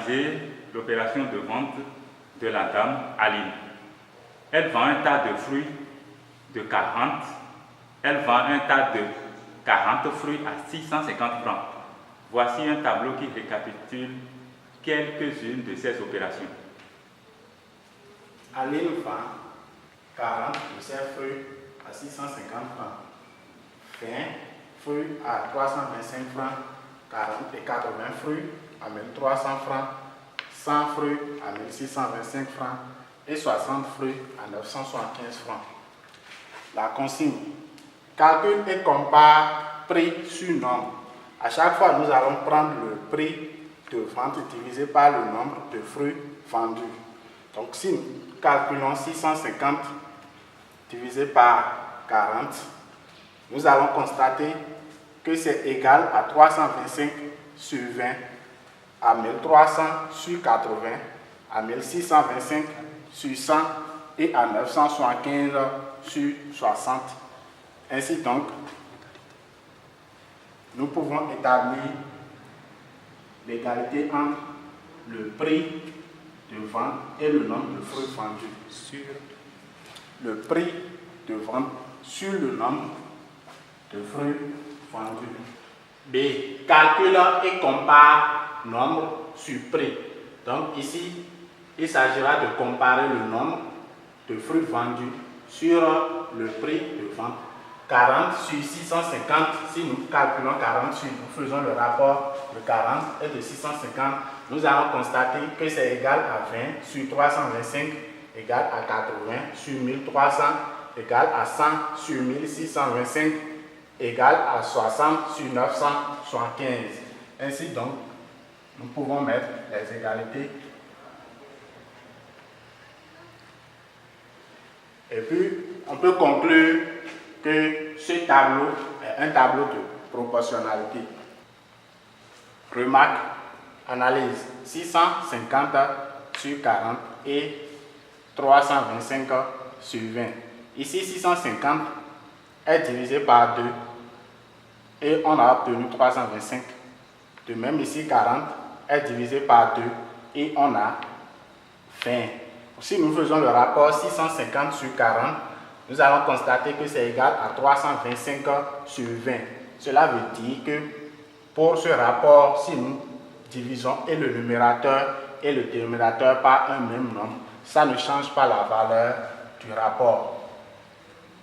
analyser l'opération de vente de la dame Aline. Elle vend un tas de fruits de 40. Elle vend un tas de 40 fruits à 650 francs. Voici un tableau qui récapitule quelques-unes de ces opérations. Aline vend 40 de ses fruits à 650 francs. Fin, fruits à 325 francs, 40 et 80 fruits à 1300 francs, 100 fruits à 1625 francs et 60 fruits à 975 francs. La consigne. Calcule et compare prix sur nombre. À chaque fois, nous allons prendre le prix de vente divisé par le nombre de fruits vendus. Donc, si nous calculons 650 divisé par 40, nous allons constater que c'est égal à 325 sur 20, à 1300 sur 80, à 1625 sur 100 et à 975 sur 60. Ainsi donc, nous pouvons établir l'égalité entre le prix de vente et le nombre de fruits vendus sur le prix de vente sur le nombre de fruits vendus. B. Calcule et compare nombre sur prix. Donc ici, il s'agira de comparer le nombre de fruits vendus sur le prix de vente. 40 sur 650, si nous calculons 40 sur, nous faisons le rapport de 40 et de 650, nous allons constater que c'est égal à 20 sur 325 égal à 80 sur 1300 égal à 100 sur 1625 égal à 60 sur 975. Ainsi donc, nous pouvons mettre les égalités. Et puis, on peut conclure que ce tableau est un tableau de proportionnalité. Remarque, analyse 650 sur 40 et 325 sur 20. Ici, 650 est divisé par 2 et on a obtenu 325. De même, ici, 40 est divisé par 2 et on a 20. Si nous faisons le rapport 650 sur 40, nous allons constater que c'est égal à 325 sur 20. Cela veut dire que pour ce rapport, si nous divisons et le numérateur et le dénominateur par un même nombre, ça ne change pas la valeur du rapport.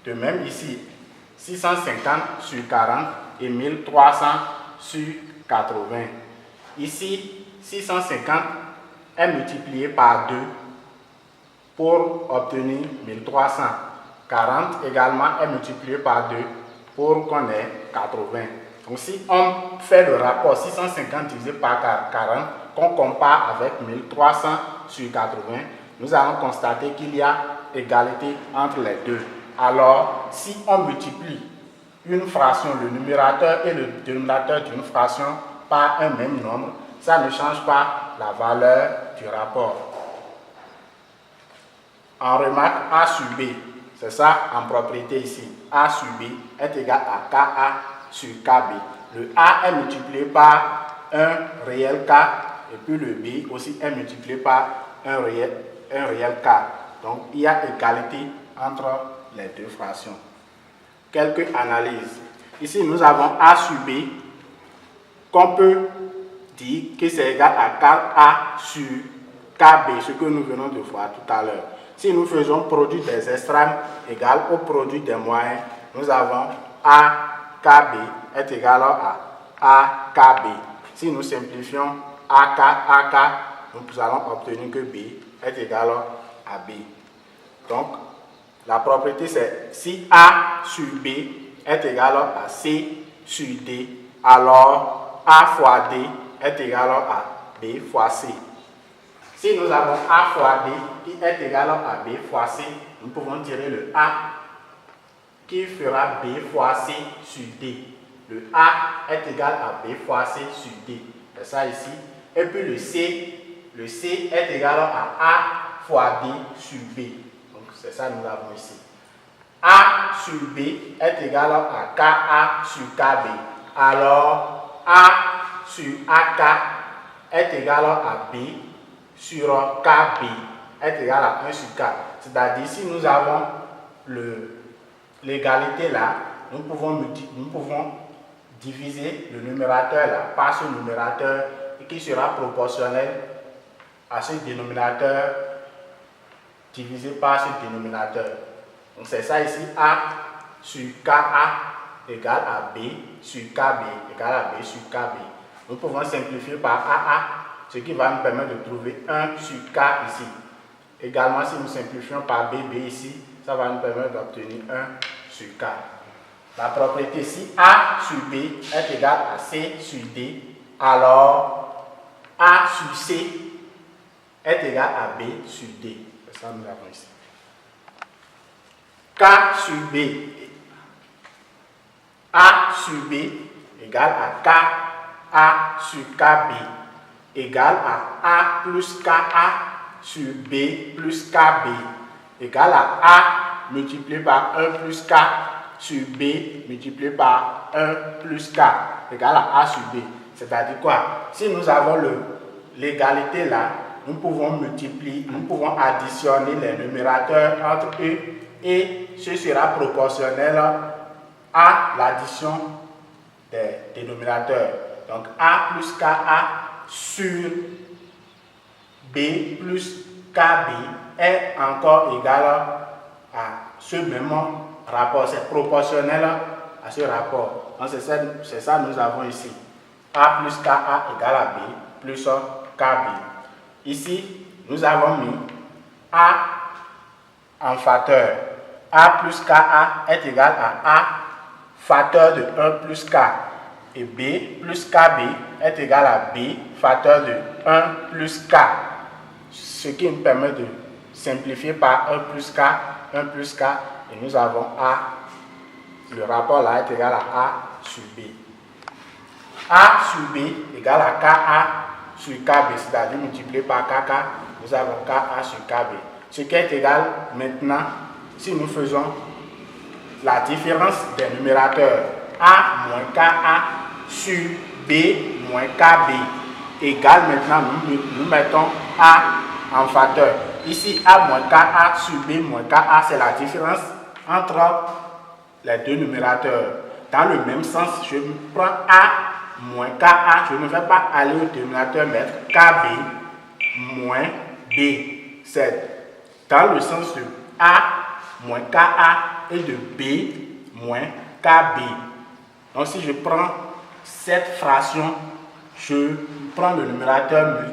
De même ici, 650 sur 40 et 1300 sur 80. Ici, 650 est multiplié par 2 pour obtenir 1300. 40 également est multiplié par 2 pour qu'on ait 80. Donc si on fait le rapport 650 divisé par 40, qu'on compare avec 1300 sur 80, nous allons constater qu'il y a égalité entre les deux. Alors, si on multiplie une fraction, le numérateur et le dénominateur d'une fraction par un même nombre, ça ne change pas la valeur du rapport. On remarque A sur B. C'est ça en propriété ici. A sur B est égal à KA sur KB. Le A est multiplié par un réel K et puis le B aussi est multiplié par un réel K. Donc il y a égalité entre les deux fractions. Quelques analyses. Ici nous avons A sur B qu'on peut dire que c'est égal à KA sur KB, ce que nous venons de voir tout à l'heure. Si nous faisons produit des extrêmes égal au produit des moyens, nous avons AKB est égal à AKB. Si nous simplifions AK, nous allons obtenir que B est égal à B. Donc, la propriété c'est si A sur B est égal à C sur D, alors A fois D est égal à B fois C. Si nous avons A fois D qui est égal à B fois C, nous pouvons tirer le A qui fera B fois C sur D. Le A est égal à B fois C sur D. C'est ça ici. Et puis le C est égal à A fois D sur B. Donc c'est ça que nous avons ici. A sur B est égal à KA sur KB. Alors A sur AK est égal à B sur KB est égal à 1 sur K. C'est-à-dire, si nous avons l'égalité là, nous pouvons diviser le numérateur là par ce numérateur qui sera proportionnel à ce dénominateur divisé par ce dénominateur. Donc c'est ça ici, A sur KA égale à B sur KB égale à B sur KB. Nous pouvons simplifier par AA, ce qui va nous permettre de trouver 1 sur K ici. Également, si nous simplifions par BB ici, ça va nous permettre d'obtenir 1 sur K. La propriété ici, A sur B est égal à C sur D, alors A sur C est égal à B sur D. C'est ça que nous avons ici. K sur B, A sur B égale à K, A sur KB égale à A plus KA sur B plus KB égale à A multiplié par 1 plus K sur B multiplié par 1 plus K égale à A sur B. C'est-à-dire quoi? Si nous avons l'égalité là, nous pouvons additionner les numérateurs entre eux et ce sera proportionnel à l'addition des dénominateurs. Donc A plus KA sur B plus KB est encore égal à ce même rapport. C'est proportionnel à ce rapport. Donc c'est ça que nous avons ici. A plus KA égale à B plus KB. Ici, nous avons mis A en facteur. A plus KA est égal à A facteur de 1 plus K. Et B plus KB est égal à B facteur de 1 plus K. Ce qui nous permet de simplifier par 1 plus K, 1 plus K. Et nous avons A. Le rapport là est égal à A sur B. A sur B égale à KA sur KB, c'est-à-dire multiplié par KK, nous avons KA sur KB. Ce qui est égal maintenant, si nous faisons la différence des numérateurs, A moins KA sur B moins KB égale maintenant, nous mettons A en facteur. Ici, A moins KA sur B moins KA, c'est la différence entre les deux numérateurs. Dans le même sens, je prends A moins KA, je ne vais pas aller au dénominateur mettre KB moins B. C'est dans le sens de A moins KA et de B moins KB. Donc si je prends cette fraction, je prends le numérateur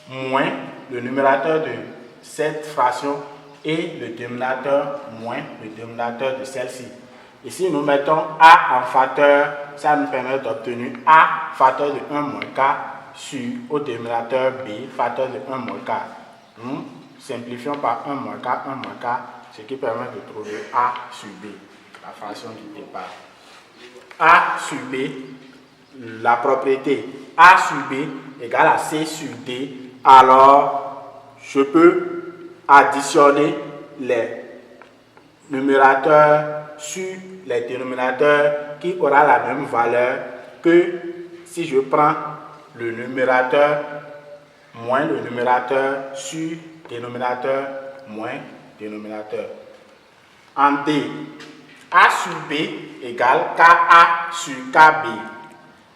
moins le numérateur de cette fraction et le dénominateur moins le dénominateur de celle-ci. Ici, nous mettons A en facteur, ça nous permet d'obtenir A facteur de 1 moins K sur au dénominateur B facteur de 1 moins K. Nous simplifions par 1 moins K, 1 moins K, ce qui permet de trouver A sur B, la fraction du départ. A sur B, la propriété A sur B égale à C sur D, alors je peux additionner les numérateurs sur les dénominateurs qui aura la même valeur que si je prends le numérateur moins le numérateur sur dénominateur moins dénominateur. En D, A sur B égale KA sur KB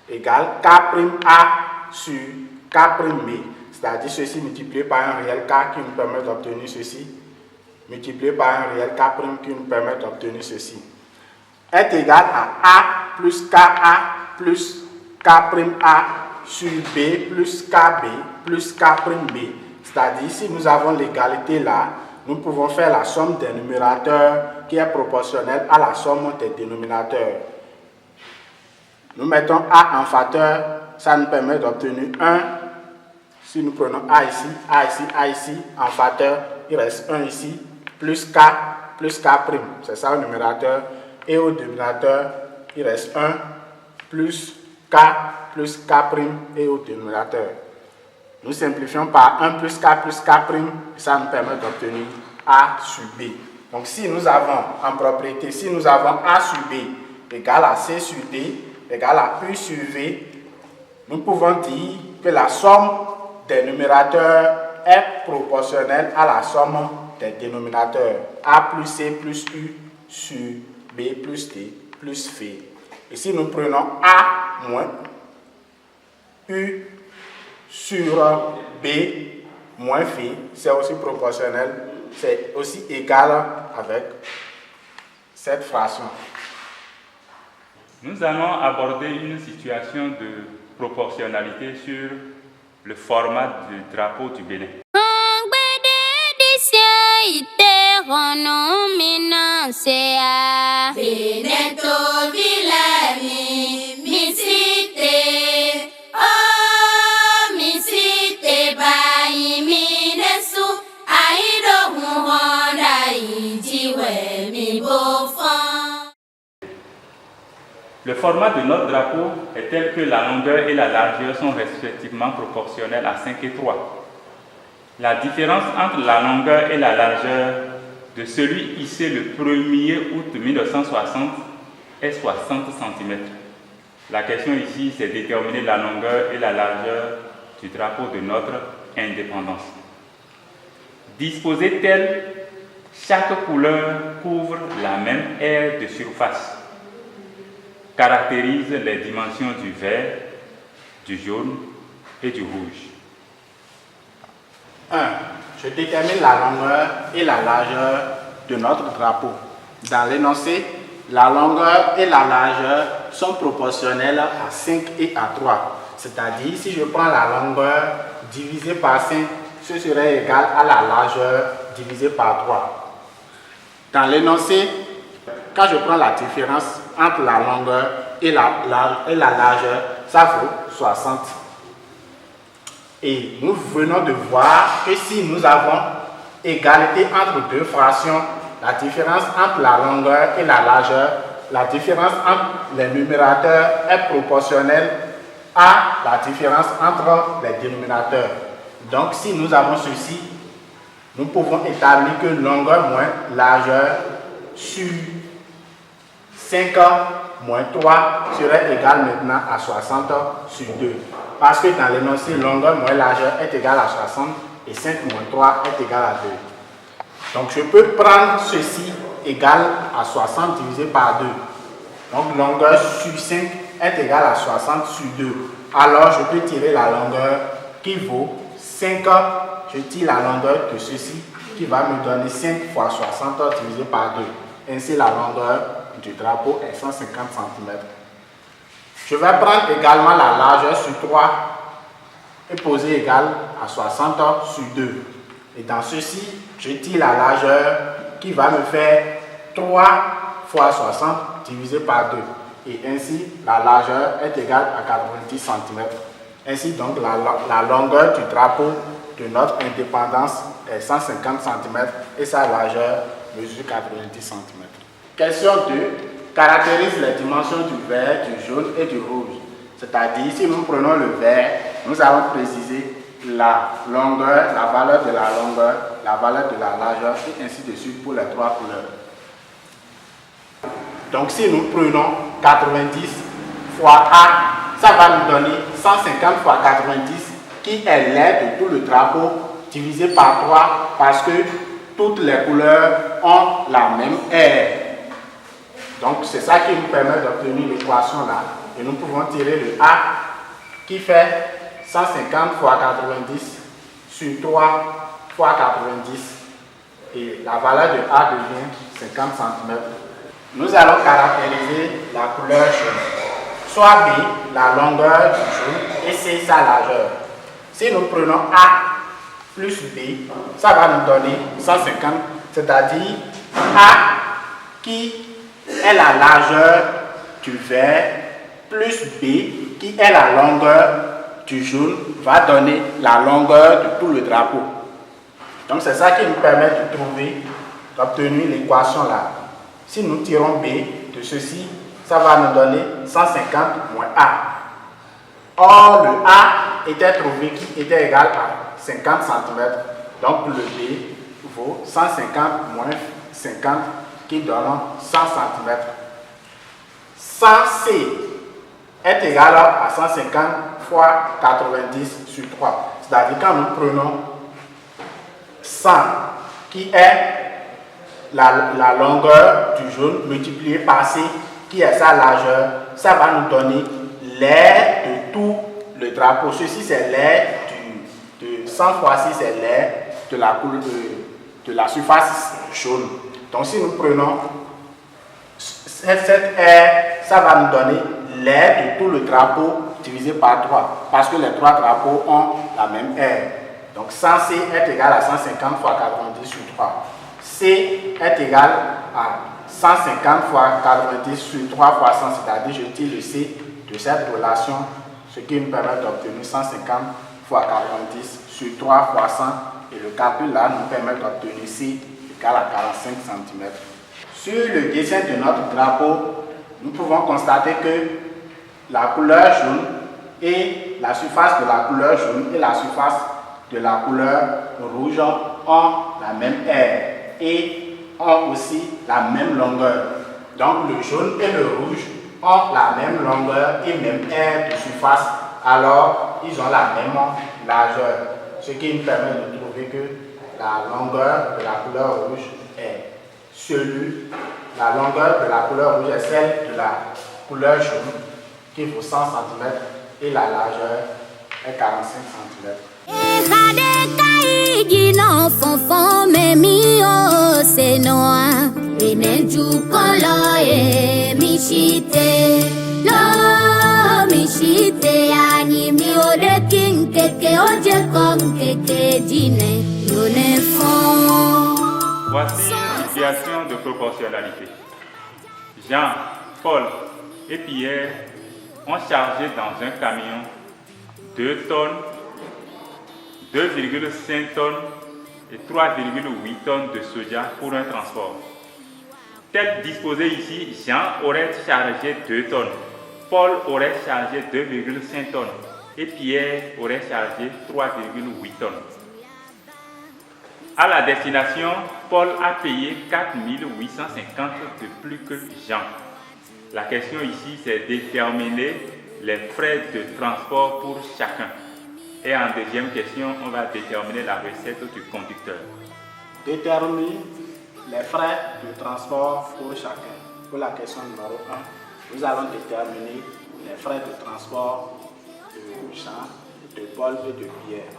égale K'A sur K'B. C'est-à-dire ceci multiplié par un réel K qui nous permet d'obtenir ceci, multiplié par un réel K' qui nous permet d'obtenir ceci, est égal à A plus KA plus K'A sur B plus KB plus K'B. C'est-à-dire, si nous avons l'égalité là, nous pouvons faire la somme des numérateurs qui est proportionnelle à la somme des dénominateurs. Nous mettons A en facteur, ça nous permet d'obtenir 1. Si nous prenons A ici, A ici, A ici, en facteur, il reste 1 ici, plus K'. C'est ça le numérateur. Et au dénominateur, il reste 1 plus K plus K' et au dénominateur. Nous simplifions par 1 plus K', ça nous permet d'obtenir A sur B. Donc si nous avons en propriété, si nous avons A sur B égale à C sur D égale à U sur V, nous pouvons dire que la somme des numérateurs est proportionnelle à la somme des dénominateurs. A plus C plus U sur B plus D plus V. Et si nous prenons A moins U sur B moins V, c'est aussi proportionnel, c'est aussi égal avec cette fraction. Nous allons aborder une situation de proportionnalité sur le format du drapeau du Bénin. Le format de notre drapeau est tel que la longueur et la largeur sont respectivement proportionnelles à 5 et 3. La différence entre la longueur et la largeur de celui hissé le 1er août 1960 est 60 cm. La question ici, c'est déterminer la longueur et la largeur du drapeau de notre indépendance. Disposé tel, chaque couleur couvre la même aire de surface, caractérise les dimensions du vert, du jaune et du rouge. 1. Je détermine la longueur et la largeur de notre drapeau. Dans l'énoncé, la longueur et la largeur sont proportionnelles à 5 et à 3. C'est-à-dire, si je prends la longueur divisée par 5, ce serait égal à la largeur divisée par 3. Dans l'énoncé, quand je prends la différence entre la longueur et la largeur, ça vaut 60. Et nous venons de voir que si nous avons égalité entre deux fractions, la différence entre la longueur et la largeur, la différence entre les numérateurs est proportionnelle à la différence entre les dénominateurs. Donc si nous avons ceci, nous pouvons établir que longueur moins largeur sur 5 moins 3 serait égal maintenant à 60 sur 2. Parce que dans l'énoncé, longueur moins largeur est égal à 60 et 5 moins 3 est égal à 2. Donc je peux prendre ceci égal à 60 divisé par 2. Donc longueur sur 5 est égal à 60 sur 2. Alors je peux tirer la longueur qui vaut 5. Je tire la longueur de ceci qui va me donner 5 fois 60 divisé par 2. Ainsi la longueur du drapeau est 150 cm. Je vais prendre également la largeur sur 3 et poser égal à 60 sur 2. Et dans ceci, je tire la largeur qui va me faire 3 fois 60 divisé par 2. Et ainsi, la largeur est égale à 90 cm. Ainsi donc, la longueur du drapeau de notre indépendance est 150 cm et sa largeur mesure 90 cm. Question 2. Caractérise les dimensions du vert, du jaune et du rouge. C'est-à-dire, si nous prenons le vert, nous allons préciser la longueur, la valeur de la longueur, la valeur de la largeur et ainsi de suite pour les 3 couleurs. Donc si nous prenons 90 fois A, ça va nous donner 150 fois 90 qui est l'aire de tout le drapeau divisé par 3 parce que toutes les couleurs ont la même aire. Donc c'est ça qui nous permet d'obtenir l'équation là. Et nous pouvons tirer le A qui fait 150 fois 90 sur 3 fois 90. Et la valeur de A devient 50 cm. Nous allons caractériser la couleur jaune. Soit B, la longueur du jaune, et C, sa largeur. Si nous prenons A plus B, ça va nous donner 150, c'est-à-dire A qui est la largeur du vert plus B qui est la longueur du jaune va donner la longueur de tout le drapeau. Donc c'est ça qui nous permet de trouver, d'obtenir l'équation là. Si nous tirons B de ceci, ça va nous donner 150 moins A. Or le A était trouvé qui était égal à 50 cm. Donc le B vaut 150 moins 50 qui donne 100 cm. Sans C, est égal à 150 fois 90 sur 3. C'est-à-dire quand nous prenons 100 qui est la longueur du jaune multiplié par C qui est sa largeur, ça va nous donner l'aire de tout le drapeau. Ceci c'est l'aire de 100 fois 6 c'est l'aire de la couleur de la surface jaune. Donc si nous prenons cette aire, ça va nous donner l'aire de tout le drapeau divisé par 3 parce que les trois drapeaux ont la même aire. Donc 100C est égal à 150 fois 90 sur 3. C est égal à 150 fois 90 sur 3 fois 100, c'est-à-dire je tire le C de cette relation, ce qui me permet d'obtenir 150 fois 90 sur 3 fois 100 et le calcul là nous permet d'obtenir C égale à 45 cm. Sur le dessin de notre drapeau, nous pouvons constater que la couleur jaune et la surface de la couleur jaune et la surface de la couleur rouge ont la même aire et ont aussi la même longueur. Donc le jaune et le rouge ont la même longueur et même aire de surface, alors ils ont la même largeur, ce qui nous permet de trouver que la longueur de la couleur rouge est la longueur de la couleur rouge est celle de la couleur jaune qui vaut 100 cm et la largeur est 45 cm. Voici une situation de proportionnalité. Jean, Paul et Pierre ont chargé dans un camion 2 tonnes, 2,5 tonnes et 3,8 tonnes de soja pour un transport. Tel disposé ici, Jean aurait chargé 2 tonnes, Paul aurait chargé 2,5 tonnes et Pierre aurait chargé 3,8 tonnes. À la destination, Paul a payé 4 850 de plus que Jean. La question ici, c'est déterminer les frais de transport pour chacun. Et en deuxième question, on va déterminer la recette du conducteur. Déterminer les frais de transport pour chacun. Pour la question numéro 1, nous allons déterminer les frais de transport de Jean, de Paul et de Pierre.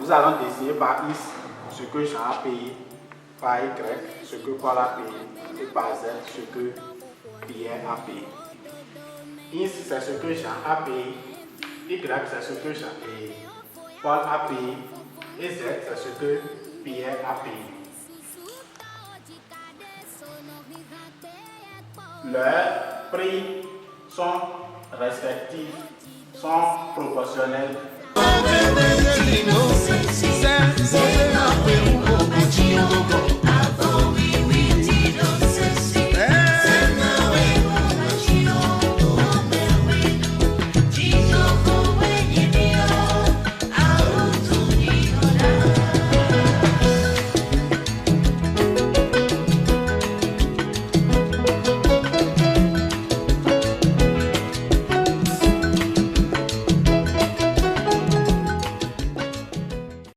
Nous allons désigner par X ce que Jean a payé, par Y ce que Paul a payé et par Z ce que Pierre a payé. X c'est ce que Jean a payé, Y c'est ce que Jean a payé, Paul a payé et Z c'est ce que Pierre a payé. Leurs prix sont respectifs, sont proportionnels.